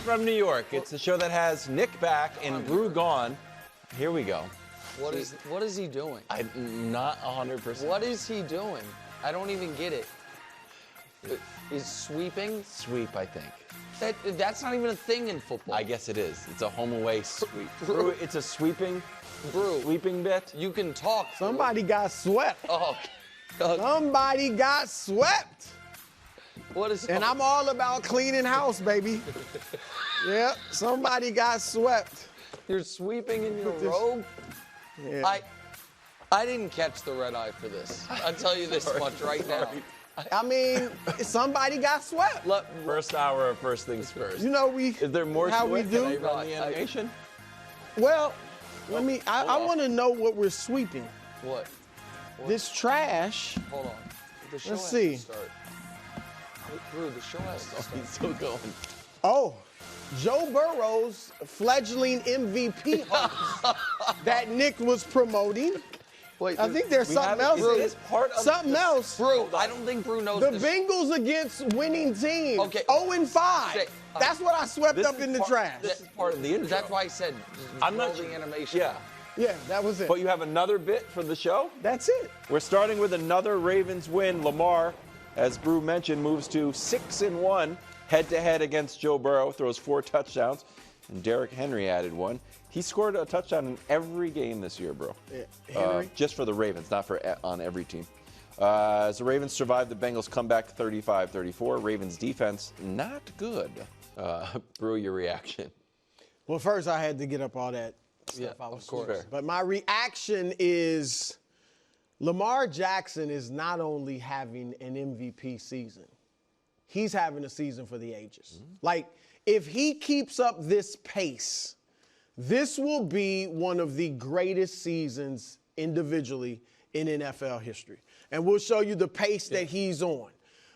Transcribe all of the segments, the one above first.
from New York. It's the show that has Nick back and Brew gone. Here we go. What is he doing? I'm not 100%. What is he doing? I don't even get it. Is sweeping? Sweep, I think. That's not even a thing in football. I guess it is. It's a home away sweep. Brew, it's a sweeping bit. You can talk. Somebody got swept. Oh. Somebody got swept. What is? And I'm all about cleaning house, baby. Yep, somebody got swept. You're sweeping in your robe? Yeah. I didn't catch the red eye for this. I'll tell you this much right now. I mean, somebody got swept. First hour of First Things First. You know, Is there more how to we it? do? Can I run the animation? Well, I want to know what we're sweeping. What? This trash. Hold on. The show Let's has see. To start. Drew, the show has to start. It's still going. Oh, Joe Burrow's fledgling MVP hopes that Nick was promoting. Wait, I think there's something else. Something else. Brew, I don't think Brew knows The this. Bengals against winning teams. Okay. 0-5. That's what I swept up in the trash. This is part of the intro. That's why I said I'm not the animation. Yeah. Yeah, that was it. But you have another bit for the show? That's it. We're starting with another Ravens win. Lamar, as Brew mentioned, moves to 6-1 head-to-head against Joe Burrow, throws 4 touchdowns, and Derrick Henry added 1. He scored a touchdown in every game this year, bro. Henry? Just for the Ravens, not for on every team. As the Ravens survived the Bengals comeback 35-34. Ravens defense, not good. Brew, your reaction. Well, first I had to get up all that stuff I was of course. saying. But my reaction is Lamar Jackson is not only having an MVP season, he's having a season for the ages. Like, if he keeps up this pace, this will be one of the greatest seasons individually in NFL history. And we'll show you the pace that he's on.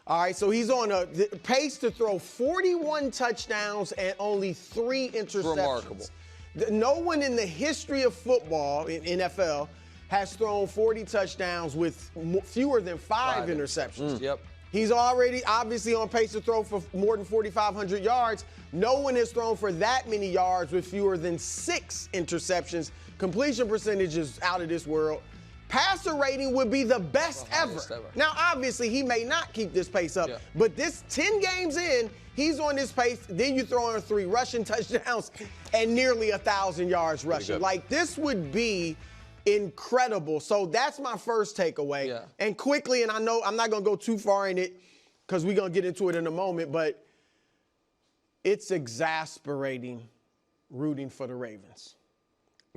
All right, so he's on a pace to throw 41 touchdowns and only 3 interceptions. Remarkable. No one in the history of football in NFL has thrown 40 touchdowns with fewer than 5 interceptions. Yep. He's already obviously on pace to throw for more than 4,500 yards. No one has thrown for that many yards with fewer than 6 interceptions. Completion percentage is out of this world. Passer rating would be the best ever. Now, obviously, he may not keep this pace up, but this 10 games in, he's on this pace. Then you throw in 3 rushing touchdowns and nearly 1,000 yards rushing. Like, this would be incredible. So that's my first takeaway. Yeah. And quickly, and I know I'm not going to go too far in it because we're going to get into it in a moment, but it's exasperating rooting for the Ravens.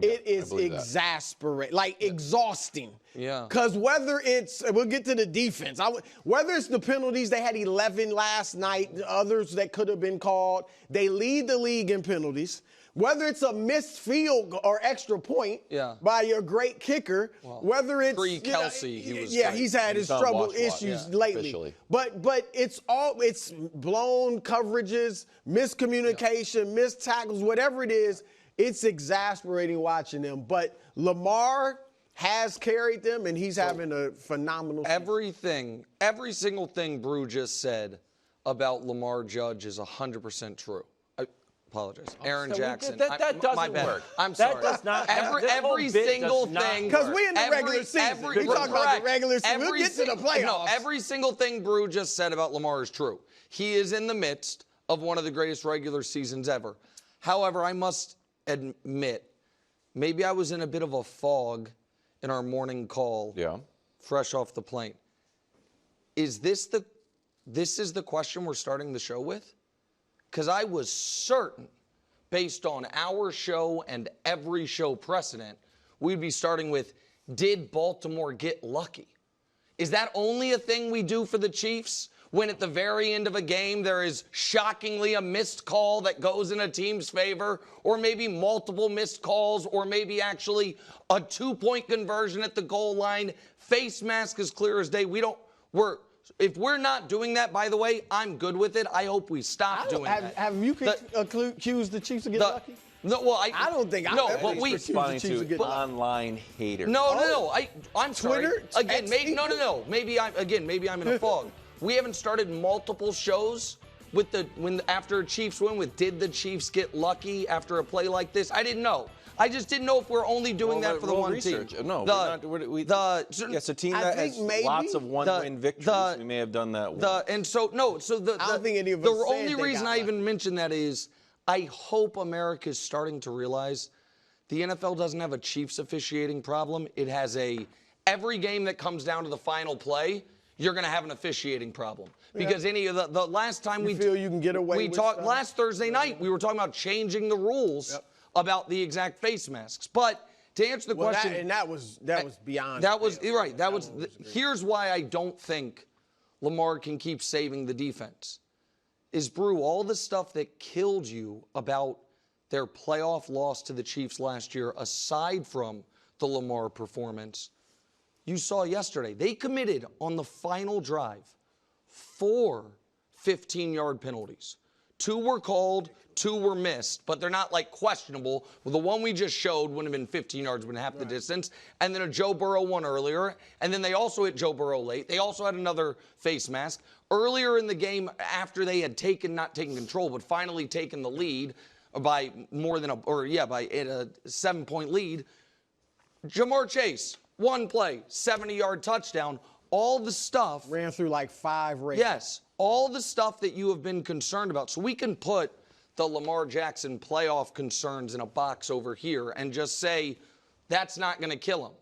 It is exasperating, like exhausting. Yeah. Because whether it's, we'll get to the defense, whether it's the penalties, they had 11 last night, others that could have been called. They lead the league in penalties. Whether it's a missed field or extra point by your great kicker, whether it's pre-Kelsey, he was he's had his trouble issues lately. Officially. But it's blown coverages, miscommunication, missed tackles, whatever it is. It's exasperating watching them. But Lamar has carried them, and he's having a phenomenal season. Every single thing Brew just said about Lamar Judge is 100% true. I apologize. Aaron Jackson. That doesn't my bad. work. I'm sorry. That does not. Every single thing. Because we're in the regular season. We talk about the regular season. We'll get to the playoffs. No, every single thing Brew just said about Lamar is true. He is in the midst of one of the greatest regular seasons ever. However, I must admit, maybe I was in a bit of a fog in our morning call. Yeah. Fresh off the plane. Is this the question we're starting the show with? Because I was certain, based on our show and every show precedent, we'd be starting with, did Baltimore get lucky? Is that only a thing we do for the Chiefs? When at the very end of a game there is shockingly a missed call that goes in a team's favor, or maybe multiple missed calls, or maybe actually a 2-point conversion at the goal line, face mask as clear as day. If we're not doing that, by the way, I'm good with it. I hope we stop doing that. Have you accused the Chiefs of getting lucky? No, well, I don't think I've ever responding to online haters. No. I'm sorry. Twitter, again, maybe I'm in a fog. We haven't started multiple shows after a Chiefs win did the Chiefs get lucky after a play like this? I didn't know. I just didn't know if we're only doing that for the one team. No, it's a team that has lots of one-win victories. We may have done that once. I don't think any of us the said only they reason got I lucky. even mentioned that is I hope America is starting to realize the NFL doesn't have a Chiefs officiating problem. It has every game that comes down to the final play, you're going to have an officiating problem. Because any of the last time you feel you can get away with stuff? Last Thursday night, we were talking about changing the rules about the exact face masks. But to answer the question, that was beyond. That was right. Here's why I don't think Lamar can keep saving the defense. Is Brew, all the stuff that killed you about their playoff loss to the Chiefs last year, aside from the Lamar performance, you saw yesterday. They committed on the final drive 4 15-yard penalties. 2 were called, 2 were missed, but they're not like questionable. Well, the one we just showed wouldn't have been 15 yards, would have half the distance. And then a Joe Burrow one earlier. And then they also hit Joe Burrow late. They also had another face mask. Earlier in the game, after they had not taken control, but finally taken the lead by by a 7-point lead, Jamar Chase, one play, 70-yard touchdown. All the stuff ran through like 5 races. Yes, all the stuff that you have been concerned about. So we can put the Lamar Jackson playoff concerns in a box over here and just say that's not going to kill him.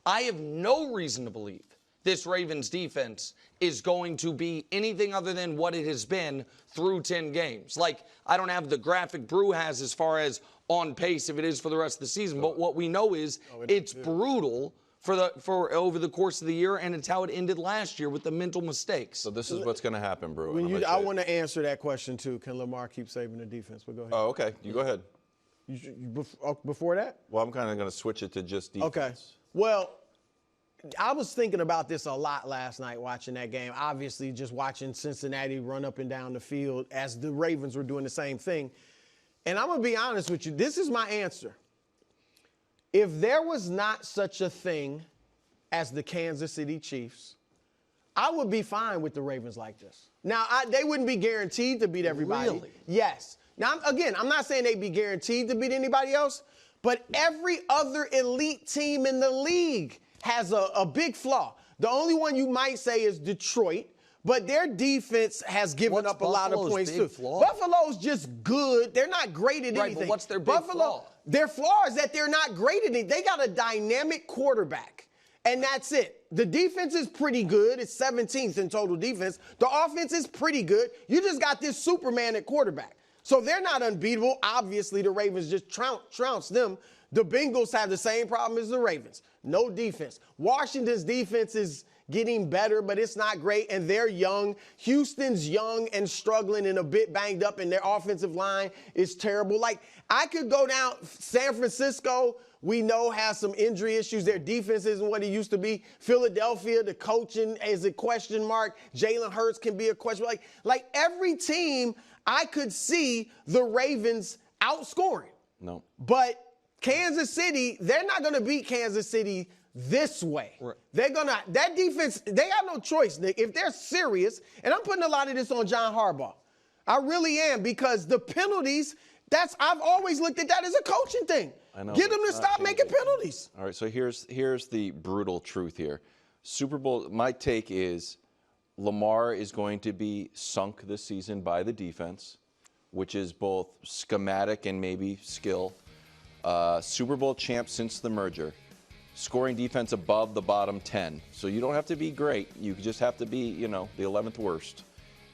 I have no reason to believe this Ravens defense is going to be anything other than what it has been through 10 games. Like, I don't have the graphic Brew has as far as on pace if it is for the rest of the season, but what we know is it's brutal for over the course of the year, and it's how it ended last year with the mental mistakes. So this is what's going to happen, Brew. I want to answer that question too. Can Lamar keep saving the defense? But go ahead. Oh, okay. You go ahead. Before that? Well, I'm kind of going to switch it to just defense. Okay. Well, I was thinking about this a lot last night watching that game. Obviously, just watching Cincinnati run up and down the field as the Ravens were doing the same thing. And I'm going to be honest with you. This is my answer. If there was not such a thing as the Kansas City Chiefs, I would be fine with the Ravens like this. Now, they wouldn't be guaranteed to beat everybody. Really? Yes. Now, I'm not saying they'd be guaranteed to beat anybody else, but every other elite team in the league has a big flaw. The only one you might say is Detroit, but their defense has given up a lot of points too. Flaw? Buffalo's just good. They're not great at anything. But what's their big flaw? Their flaw is that they're not great at it. They got a dynamic quarterback, and that's it. The defense is pretty good. It's 17th in total defense. The offense is pretty good. You just got this Superman at quarterback. So they're not unbeatable. Obviously, the Ravens just trounced them. The Bengals have the same problem as the Ravens. No defense. Washington's defense is getting better, but it's not great, and they're young. Houston's young and struggling and a bit banged up, and their offensive line is terrible. Like, I could go down. San Francisco, we know, has some injury issues. Their defense isn't what it used to be. Philadelphia, the coaching is a question mark. Jalen Hurts can be a question mark. Like every team, I could see the Ravens outscoring. No. But Kansas City, they're not going to beat Kansas City this way. Right. That defense, they got no choice, Nick. If they're serious, and I'm putting a lot of this on John Harbaugh. I really am, because the penalties, I've always looked at that as a coaching thing. I know, Get them to stop making penalties. All right, so here's the brutal truth here. Super Bowl, my take is Lamar is going to be sunk this season by the defense, which is both schematic and maybe skill. Super Bowl champ since the merger. Scoring defense above the bottom 10. So you don't have to be great. You just have to be, the 11th worst.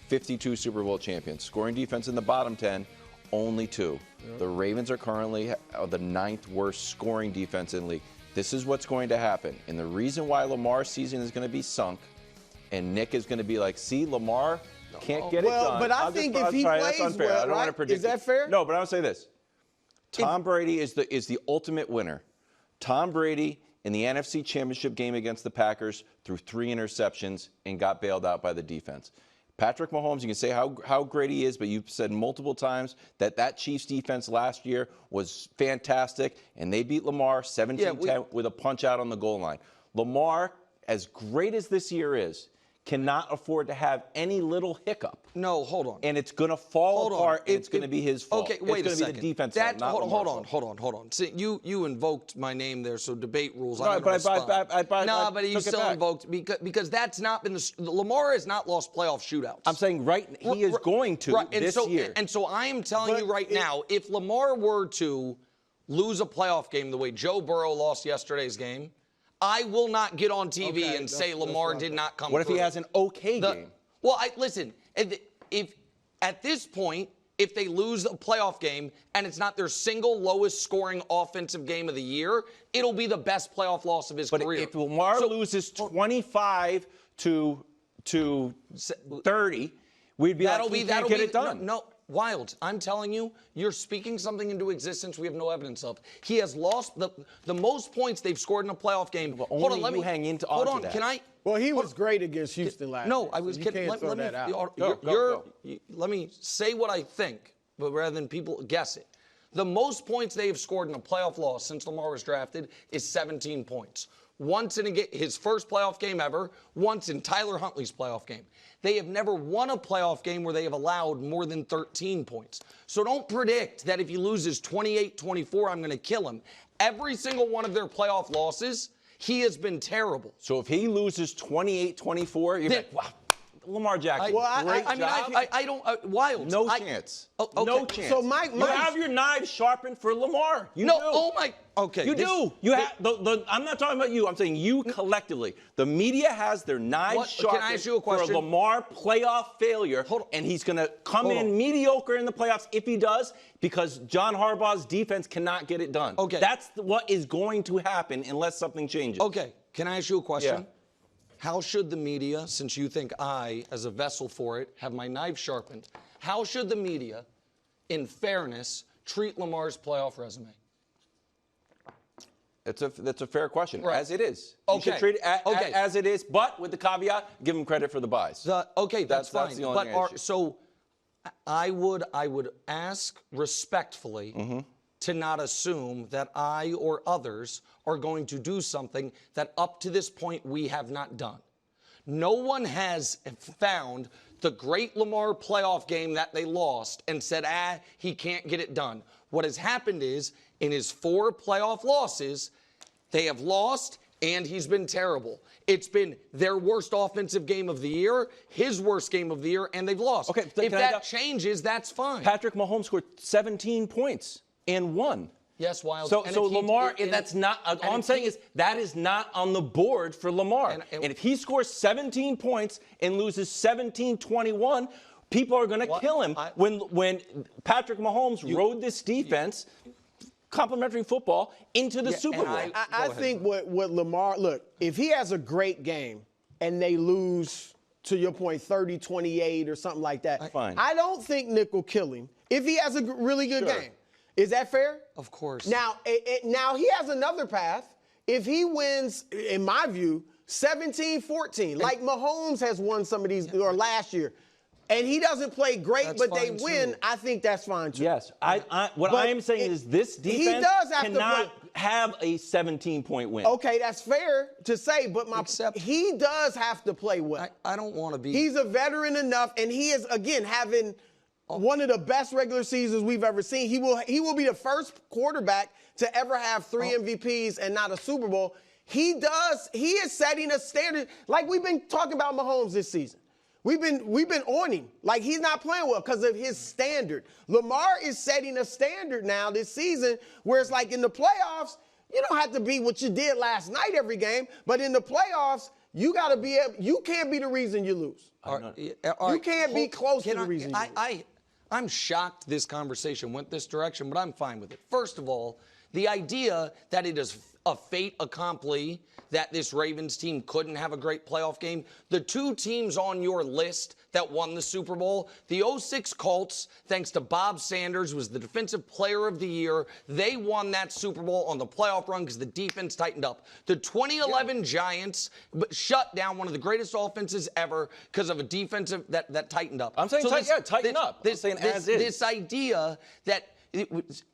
52 Super Bowl champions. Scoring defense in the bottom 10, only 2. Yep. The Ravens are currently the 9th worst scoring defense in the league. This is what's going to happen. And the reason why Lamar's season is going to be sunk, and Nick is going to be like, see, Lamar can't get it done. But I think if he plays well, I don't want to predict is that fair? No, but I want to say this. Tom Brady is the ultimate winner. Tom Brady in the NFC Championship game against the Packers threw 3 interceptions and got bailed out by the defense. Patrick Mahomes, you can say how great he is, but you've said multiple times that Chiefs defense last year was fantastic, and they beat Lamar 17-10 with a punch out on the goal line. Lamar, as great as this year is, cannot afford to have any little hiccup. No, hold on. And it's going to fall apart, and it's going to be his fault. Okay, wait a second. It's going to be the defense fault, not Lamar's fault. Hold on. See, you invoked my name there, so debate rules. Right, I'm going to respond. No, but you still invoked because that's not been Lamar has not lost playoff shootouts. I'm saying he is going to this year. And so I am telling you right now, if Lamar were to lose a playoff game the way Joe Burrow lost yesterday's game, I will not get on TV and say Lamar did not come through. What if he has an okay game? Well, listen, if at this point, if they lose a playoff game and it's not their single lowest scoring offensive game of the year, it'll be the best playoff loss of his career. But if Lamar loses 25 to 30, we'd be like, he can't get it done. No, Wild, I'm telling you, you're speaking something into existence we have no evidence of. He has lost the most points they've scored in a playoff game. Well, hold on, let me hang into hold on. That. Can I? Well, he was great against Houston last year. No, I was so kidding. Let me say what I think, but rather than people guess it. The most points they have scored in a playoff loss since Lamar was drafted is 17 points. Once in his first playoff game ever, once in Tyler Huntley's playoff game. They have never won a playoff game where they have allowed more than 13 points. So don't predict that if he loses 28-24, I'm going to kill him. Every single one of their playoff losses, he has been terrible. So if he loses 28-24, you're like, wow. Lamar Jackson, great job. I don't. Wild. No chance. Okay. No chance. So you have your knives sharpened for Lamar. You do. Oh my. Okay. You do. You have. I'm not talking about you. I'm saying you collectively. The media has their knives sharpened Can I ask you a question? for a Lamar playoff failure, and he's going to come in mediocre in the playoffs if he does, because John Harbaugh's defense cannot get it done. Okay. That's what is going to happen unless something changes. Okay. Can I ask you a question? Yeah. How should the media, since you think I, as a vessel for it, have my knife sharpened, how should the media, in fairness, treat Lamar's playoff resume? That's a fair question, right. As it is. Okay. You should treat it as it is, but with the caveat, give him credit for the buys. That's fine. That's the only thing so I would ask respectfully to not assume that I or others are going to do something that up to this point we have not done. No one has found the great Lamar playoff game that they lost and said, he can't get it done. What has happened is, in his 4 playoff losses, they have lost and he's been terrible. It's been their worst offensive game of the year, his worst game of the year, and they've lost. Okay, if that changes, that's fine. Patrick Mahomes scored 17 points and won. Yes, Wild. So Lamar, that's not. All I'm saying is that is not on the board for Lamar. And if he scores 17 points and loses 17-21, people are going to kill him. When Patrick Mahomes rode this defense, complimentary football, into the Super Bowl. I think what Lamar, look, if he has a great game and they lose, to your point, 30-28 or something like that, fine. I don't think Nick will kill him if he has a really good game. Is that fair? Of course. Now, now he has another path. If he wins, in my view, 17-14, like Mahomes has won some of these, or last year, and he doesn't play great, but they win, I think that's fine too. Yes. What I am saying is this defense cannot have a 17-point win. Okay, that's fair to say, but he does have to play well. I don't want to be. He's a veteran enough, and he is, again, having one of the best regular seasons we've ever seen. He will be the first quarterback to ever have 3 MVPs and not a Super Bowl. He is setting a standard, like we've been talking about Mahomes this season. We've been on him. Like, he's not playing well because of his standard. Lamar is setting a standard now this season where it's like in the playoffs, you don't have to be what you did last night every game, but in the playoffs, you can't be the reason you lose. You can't be close to the reason you lose. I'm shocked this conversation went this direction, but I'm fine with it. First of all, the idea that it is a fait accompli that this Ravens team couldn't have a great playoff game. The 2 teams on your list that won the Super Bowl, the 06 Colts, thanks to Bob Sanders, was the Defensive Player of the Year. They won that Super Bowl on the playoff run because the defense tightened up. The 2011 Giants shut down one of the greatest offenses ever because of a defensive that tightened up. I'm saying tighten up. I'm saying as is. This idea that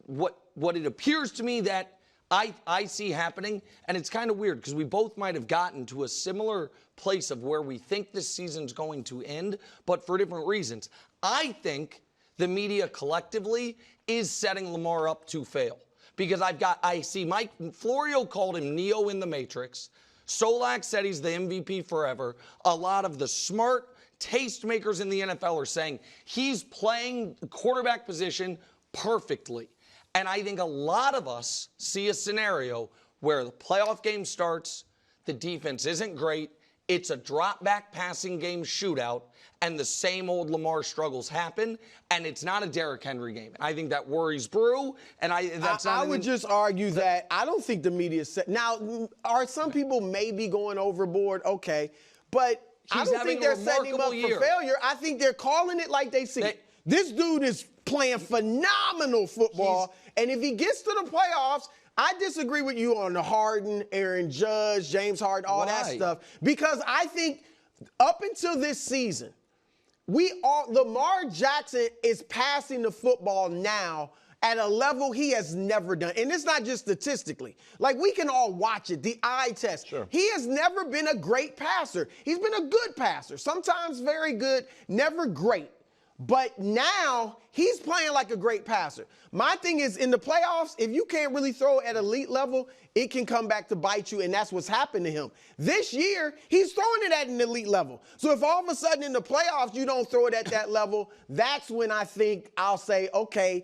what it appears to me that I see happening, and it's kind of weird because we both might have gotten to a similar place of where we think this season's going to end, but for different reasons. I think the media collectively is setting Lamar up to fail because I see Mike Florio called him Neo in the Matrix. Solak said he's the MVP forever. A lot of the smart tastemakers in the NFL are saying he's playing the quarterback position perfectly. And I think a lot of us see a scenario where the playoff game starts, the defense isn't great, it's a drop-back passing game shootout, and the same old Lamar struggles happen, and it's not a Derrick Henry game. I think that worries Brew, and I would just argue that I don't think the media said. Now, are some people maybe going overboard? Okay, but I don't think they're setting him up for failure. I think they're calling it like they see it. This dude is playing phenomenal football, and if he gets to the playoffs, I disagree with you on the Harden, Aaron Judge, James Harden, all that stuff, because I think up until this season, Lamar Jackson is passing the football now at a level he has never done. And it's not just statistically. Like, we can all watch it, the eye test. Sure. He has never been a great passer. He's been a good passer, sometimes very good, never great. But now he's playing like a great passer. My thing is, in the playoffs, if you can't really throw at elite level, it can come back to bite you, and that's what's happened to him. This year, he's throwing it at an elite level. So if all of a sudden in the playoffs you don't throw it at that level, that's when I think I'll say, okay,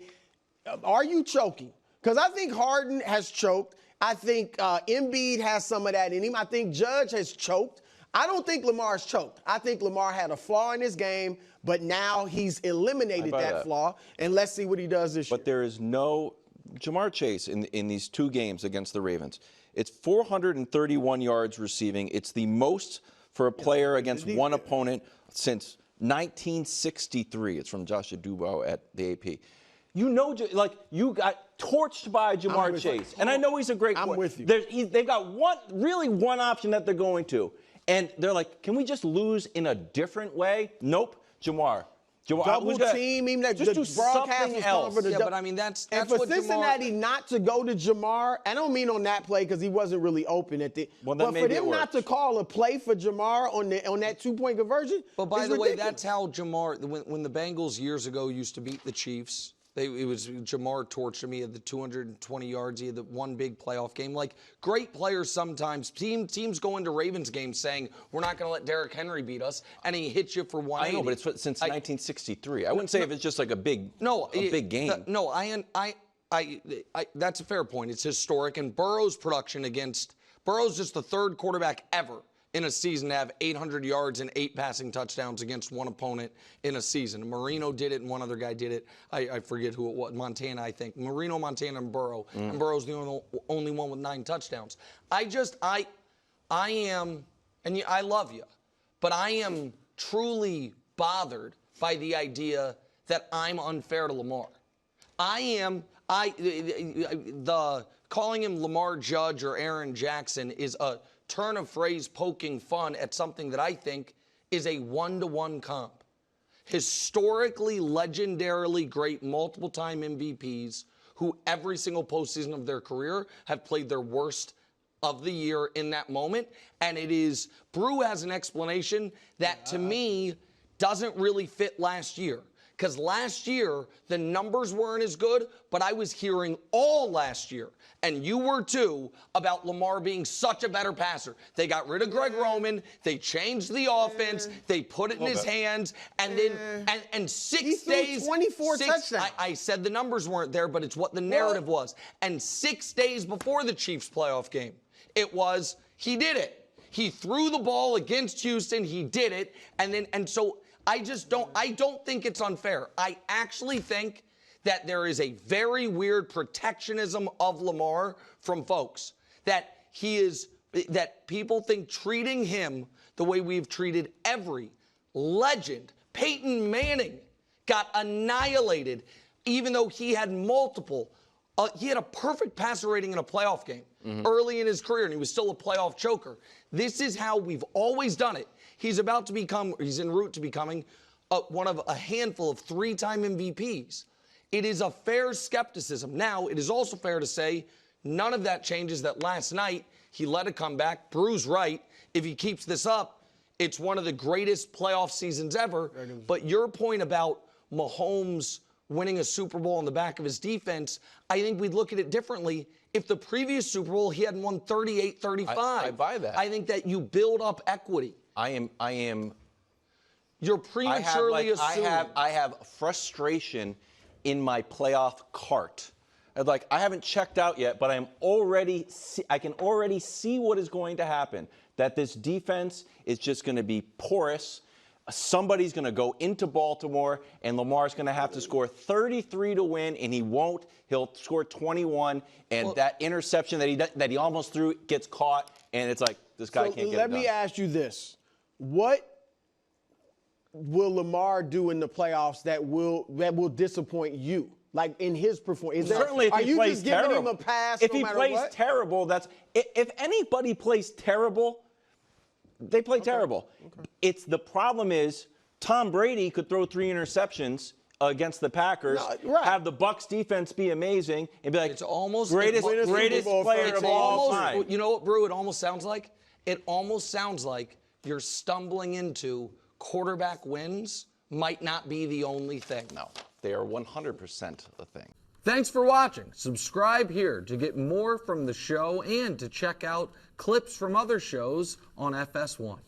are you choking? Because I think Harden has choked. I think Embiid has some of that in him. I think Judge has choked. I don't think Lamar's choked. I think Lamar had a flaw in his game, but now he's eliminated that flaw, and let's see what he does this year. But there is no Jamar Chase in these two games against the Ravens. It's 431 yards receiving. It's the most for a player against one opponent since 1963. It's from Joshua Dubois at the AP. You know, like, you got torched by Jamar Chase, and I know he's a great player. I'm with you. They've got one option that they're going to. And they're like, can we just lose in a different way? Nope. Jamar. Double team, even that just the broadcast was calling for the but I mean, that's and for what Cincinnati not to go to Jamar, I don't mean on that play because he wasn't really open at the. Well, but for them not to call a play for Jamar on that 2-point conversion. But by the way, that's how Jamar, when the Bengals years ago used to beat the Chiefs, it was Jamar torched him. He had the 220 yards. He had the one big playoff game. Like, great players sometimes. Teams go into Ravens games saying, we're not going to let Derrick Henry beat us, and he hits you for 180. I know, but it's since 1963. I wouldn't say if it's just like a big game. That's a fair point. It's historic. And Burrow's production Burrow's just the third quarterback ever in a season to have 800 yards and 8 passing touchdowns against one opponent in a season. Marino did it, and one other guy did it. I forget who it was. Montana, I think. Marino, Montana, and Burrow. And Burrow's the only one with 9 touchdowns. I am, and I love you, but I am truly bothered by the idea that I'm unfair to Lamar. Calling him Lamar Judge or Aaron Jackson is a turn of phrase poking fun at something that I think is a one-to-one comp. Historically, legendarily great multiple-time MVPs who every single postseason of their career have played their worst of the year in that moment. And Brew has an explanation that to me doesn't really fit last year. Because last year, the numbers weren't as good, but I was hearing all last year, and you were too, about Lamar being such a better passer. They got rid of Greg Roman, they changed the offense, they put it in his hands, and then and 6 days. 24 touchdowns. I said the numbers weren't there, but it's what the narrative was. And 6 days before the Chiefs playoff game, it was, he did it. He threw the ball against Houston, he did it, and so I don't think it's unfair. I actually think that there is a very weird protectionism of Lamar from folks. That people think treating him the way we've treated every legend. Peyton Manning got annihilated, even though he had he had a perfect passer rating in a playoff game early in his career, and he was still a playoff choker. This is how we've always done it. He's en route to becoming one of a handful of 3-time MVPs. It is a fair skepticism. Now, it is also fair to say None of that changes that last night he let it come back. Bruce Wright, if he keeps this up, it's one of the greatest playoff seasons ever. But your point about Mahomes winning a Super Bowl on the back of his defense, I think we'd look at it differently. If the previous Super Bowl he hadn't won 38-35. I buy that. I think that you build up equity. I am. You're prematurely assuming. I have frustration in my playoff cart. I haven't checked out yet, but I can already see what is going to happen. That this defense is just going to be porous. Somebody's going to go into Baltimore, and Lamar's going to have to score 33 to win, and he won't. He'll score 21, and that interception that he almost threw gets caught, and it's like, this guy can't get it done. Let me ask you this. What will Lamar do in the playoffs that will disappoint you? Like in his performance. Certainly, if he plays terrible. Are you just giving him a pass if no he matter plays what? terrible, if anybody plays terrible, they play terrible. Okay. It's the problem is Tom Brady could throw 3 interceptions against the Packers, have the Bucs defense be amazing, and be like, it's almost greatest player of all time. You know what, Brew? It almost sounds like? It almost sounds like you're stumbling into quarterback wins might not be the only thing. No, they are 100% the thing. Thanks for watching. Subscribe here to get more from the show and to check out clips from other shows on FS1.